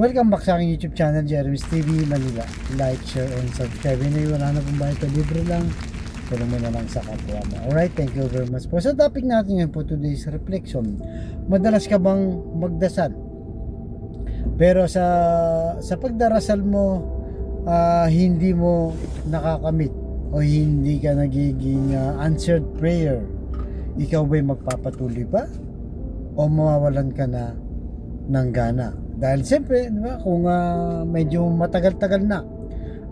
Welcome back sa aking YouTube channel, Jeremy's TV Manila. Like, share, and subscribe. Anyway, wala na pong bayad, libre lang. Tulong mo na lang sa kapwa mo. Alright, thank you very much po. Sa topic natin ngayon po, today's reflection. Madalas ka bang magdasal? Pero sa pagdarasal mo, hindi mo nakakamit o hindi ka nagiging answered prayer, ikaw ba'y magpapatuloy pa? O mawawalan ka na ng gana? Dahil siyempre, di ba, kung medyo matagal-tagal na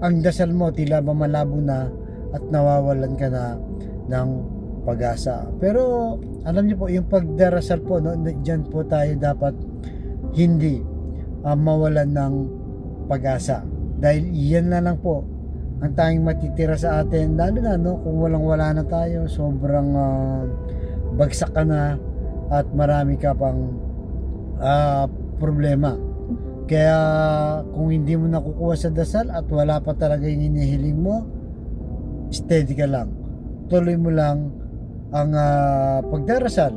ang dasal mo, tila ba malabo na at nawawalan ka na ng pag-asa. Pero alam niyo po, yung pagdarasal po, no, diyan po tayo dapat hindi mawalan ng pag-asa. Dahil yan na lang po ang tanging matitira sa atin, lalo na no, kung walang-wala na tayo, sobrang bagsak ka na at marami ka pang problema. Kaya kung hindi mo nakukuha sa dasal at wala pa talaga yung hinihiling mo, steady ka lang, tuloy mo lang ang pagdarasal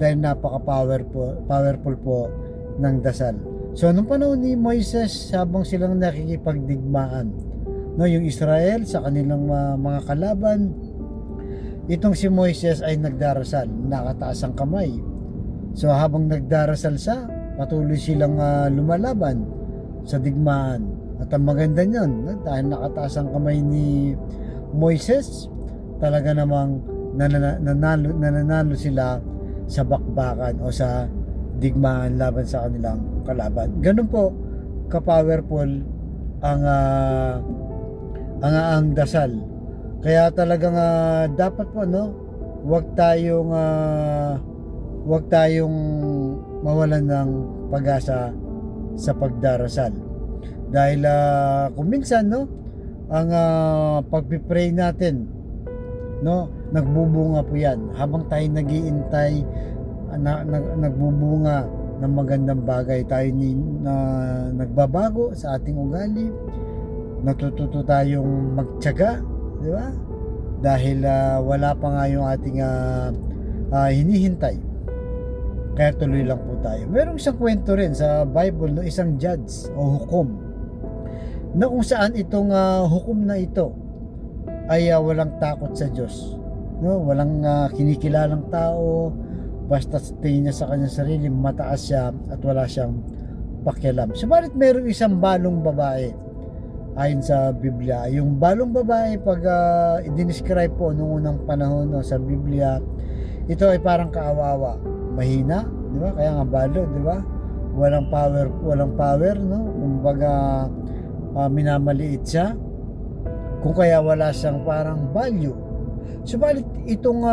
dahil powerful po ng dasal. So nung panahon ni Moises, habang silang nakikipagdigmaan, no, yung Israel sa kanilang mga kalaban, itong si Moises ay nagdarasal, nakataas ang kamay. So habang nagdarasal siya, patuloy silang lumalaban sa digmaan. At ang maganda niyan, no, dahil nakataas ang kamay ni Moises, talaga namang nananalo sila sa bakbakan o sa digmaan laban sa kanilang kalaban. Ganun po ka-powerful ang dasal. Kaya talagang dapat po, no, wag tayong mawalan ng pag-asa sa pagdarasal. Dahil kung minsan, no, ang pagpipray natin, no, nagbubunga po yan. Habang tayo nag-iintay, nagbubunga ng magandang bagay. Tayo nagbabago sa ating ugali. Natututo tayong magtiyaga, di ba? Dahil wala pa nga yung ating hinihintay. Kaya tuloy lang po tayo. Merong isang kwento rin sa Bible, no, isang judge o hukom, na kung saan itong hukom na ito ay walang takot sa Diyos, no? Walang kinikilalang tao, basta tingin niya sa kanyang sarili, mataas siya at wala siyang pakialam. Subalit merong isang balong babae ayon sa Biblia. Yung balong babae, pag i-describe po noong unang panahon, no, sa Biblia, ito ay parang kaawawa, mahina, di ba? Kaya nga balo, di ba? Walang power, no? Kumbaga minamaliit siya. Kung kaya wala siyang parang value. Subalit itong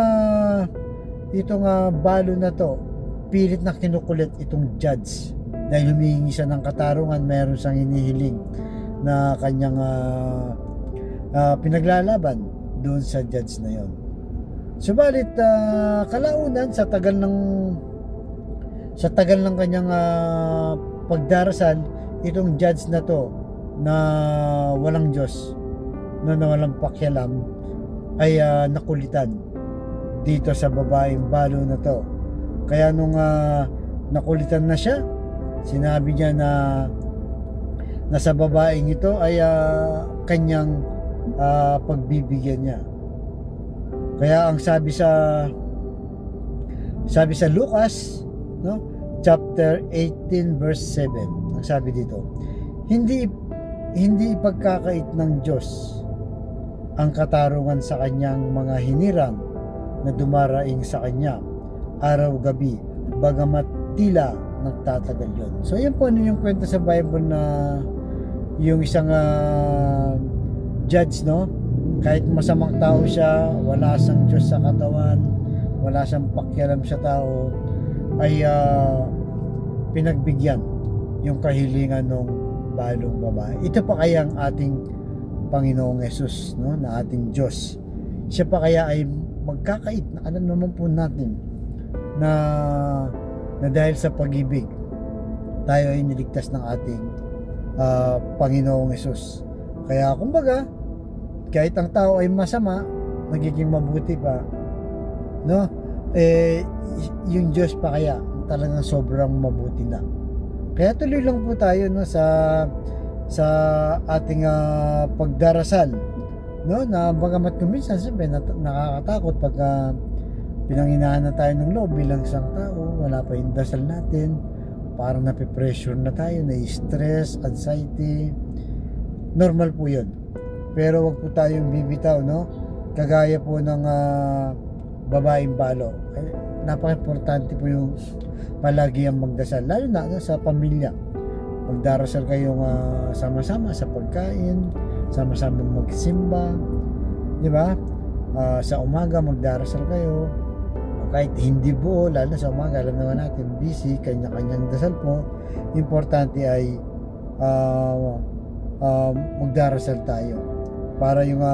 balo na to, pilit na kinukulit itong judge dahil humihingi siya ng katarungan, meron siyang hinihiling na kanyang pinaglalaban doon sa judge na yon. Subalit kalaunan sa tagal ng kanyang pagdarasal, itong judge na to na walang Diyos, na walang pakialam, ay nakulitan dito sa babaeng balo na to. Kaya nung nakulitan na siya, sinabi niya na sa babaeng ito ay kanyang pagbibigyan niya. Kaya ang sabi sa Lucas, no, chapter 18 verse 7, ang sabi dito, hindi ipagkakait ng Diyos ang katarungan sa kanyang mga hinirang na dumaraing sa kanya araw-gabi, bagamat tila nagtatagal yun. So yan po, ano yung kwento sa Bible na yung isang judge, no, kahit masamang tao siya, wala siyang Diyos sa katawan, wala siyang pakialam sa tao, ay pinagbigyan yung kahilingan ng balong babae. Ito pa kaya ang ating Panginoong Yesus, no, na ating Diyos. Siya pa kaya ay magkakait, na alam naman po natin na dahil sa pag-ibig tayo ay niligtas ng ating Panginoong Yesus. Kaya kumbaga, kahit ang tao ay masama, nagiging mabuti pa, no, yung Diyos pa kaya talagang sobrang mabuti na. Kaya tuloy lang po tayo no sa ating pagdarasal, no, na bagamat minsan siyempre nakakatakot pagka pinanghinaan na tayo ng loob bilang isang tao, wala pa yung dasal natin, parang nape-pressure na tayo, na-stress, anxiety, normal po yun. Pero wag po tayong bibitaw, no, kagaya po ng babaeng balo. Napaka-importante po yung palagi ang magdasal, lalo na sa pamilya. Magdarasal kayong sama-sama sa pagkain, sama-sama magsimba, di ba? Sa umaga magdarasal kayo, kahit hindi buo, lalo na sa umaga, alam naman natin busy, kanya-kanyang dasal po. Importante ay magdarasal tayo para yung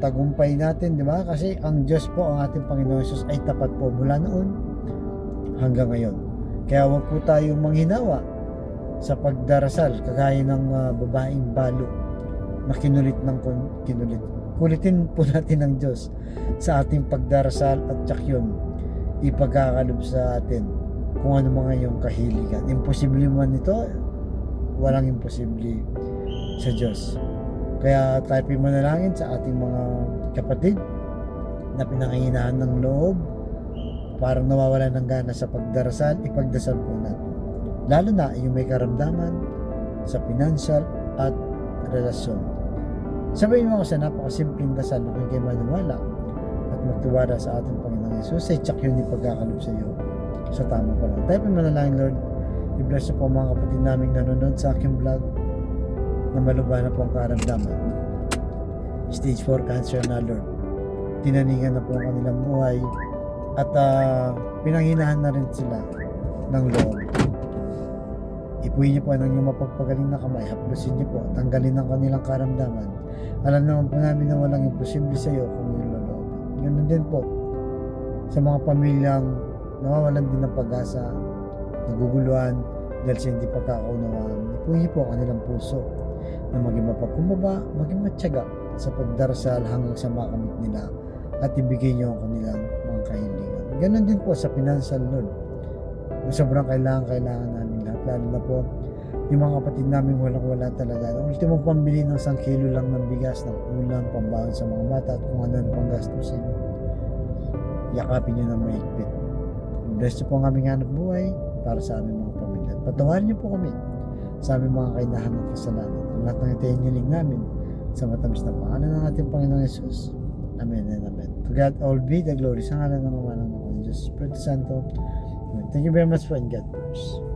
tagumpay natin, di ba? Kasi ang Diyos po, ang ating Panginoon Jesus ay tapat po mula noon hanggang ngayon. Kaya wag po tayong manghinawa sa pagdarasal kagaya ng babaeng balo na kinulit. Kulitin po natin ng Diyos sa ating pagdarasal at tsak yun ipagkakalob sa atin kung ano mga yung kahiligan. Imposible man ito, walang imposible sa Diyos. Kaya tayo manalangin sa ating mga kapatid na pinanghihinaan ng loob, parang nawawala ng gana sa pagdarasal, ipagdasal po natin. Lalo na yung may karamdaman sa financial at relasyon. Sabihin mo ako sa napakasimpleng dasal na kung kayo maniwala at magtiwala sa ating Panginoon Jesus, ay tsak yun ipagkakalob sa iyo sa tamang panahon. Tayo manalangin, Lord, i-bless po mga kapatid naming nanonood sa aking vlog na malubha na po ang karamdaman. Stage 4 cancer na, Lord. Tinaningan na po ang kanilang buhay at pinanghinahan na rin sila ng loob. Ipuhin niyo po ang inyong mapagpagaling na kamay, haplusin niyo po, tanggalin ang kanilang karamdaman. Alam naman po namin na walang imposible sa iyo kung yung loob. Ganun din po sa mga pamilyang nawawalan din ng pag-asa, naguguluhan dahil sa hindi pagkakaunawaan. Ipuhin niyo po ang kanilang puso na maging mapagkumbaba, maging matyaga sa pagdarasal hanggang sa makamit nila at ibigay niyo ang kanilang mga kahilingan. Ganun din po sa financial, Lord, na sobrang kailangan namin lahat, lalo na po yung mga kapatid namin walang-wala talaga. Ang ultimo pambili ng 1 kilo lang ng bigas, ng ulam, pambaon sa mga bata at kung ano pang gastusin, yakapin nyo ng mahigpit. Bless nyo po ang aming hanap buhay para sa aming mga pamilya. Patawarin nyo po kami sa aming mga kainahan at kasalanan. Ang lahat ng itainiling namin sa matamis na pangalan ng ating Panginoon Jesus. Amen and amen. To God all be the glory sa ngalan ng Ama ng Diyos Espiritu Santo. Thank you very much for and God bless.